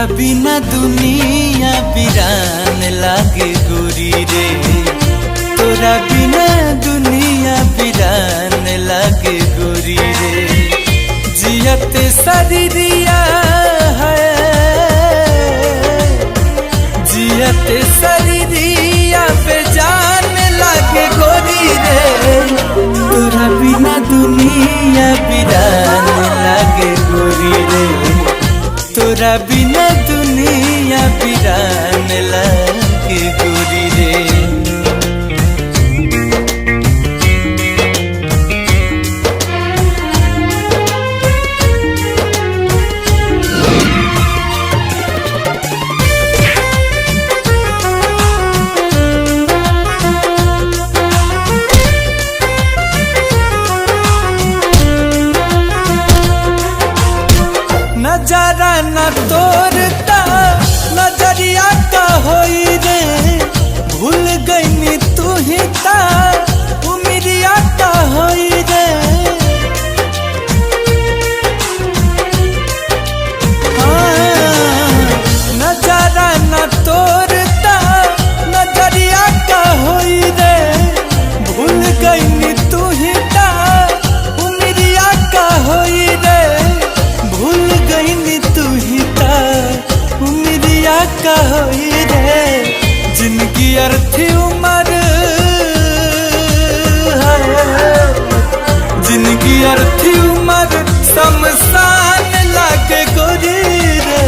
तोरा बिना दुनिया वीरान लागे गोरी रे। तोरा बिना दुनिया वीरान लागे गोरी रे। जियत शरीरिया है, जियत शरीरिया बेजान लागे गोरी रे। तोरा बिना दुनिया वीरान लागे गोरी रे। तोरा बिना दुनिया वीरान लागे गोरी रे। नजारा न तोरता नजरिया का होई रे। भूल गई तू ही ता उमिरिया का होई रे। नजारा न तोरता नजरिया का होई रे। भूल गई तू ही ता उमिरिया का होई रे। भूल गई तू ही ता उमिरिया का होई रे। जिनकी अर्थी उम्र, जिनकी अर्थी उम्र शमशान लागे गोरी रे।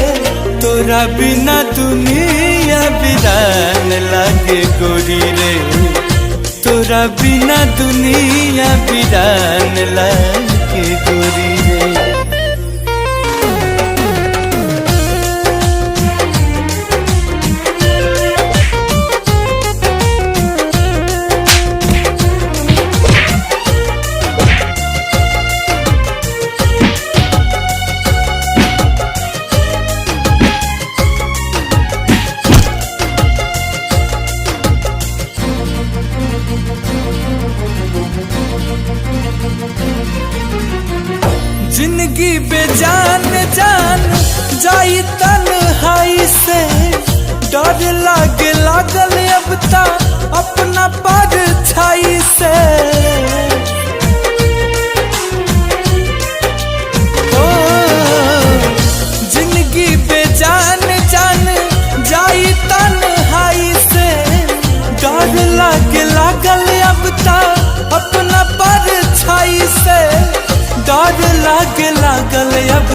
तोरा बिना दुनिया वीरान लागे गोरी रे। तोरा बिना दुनिया वीरान लागे गोरी रे। जिंदगी बेजान जान जाई तन्हाई से। डर लागे लागल अब ता अपना परछाई से। ओ जिंदगी बेजान जान जाई तन्हाई से। डर लागे लागल अब ता अपना परछाई से। डर लागे लागल अब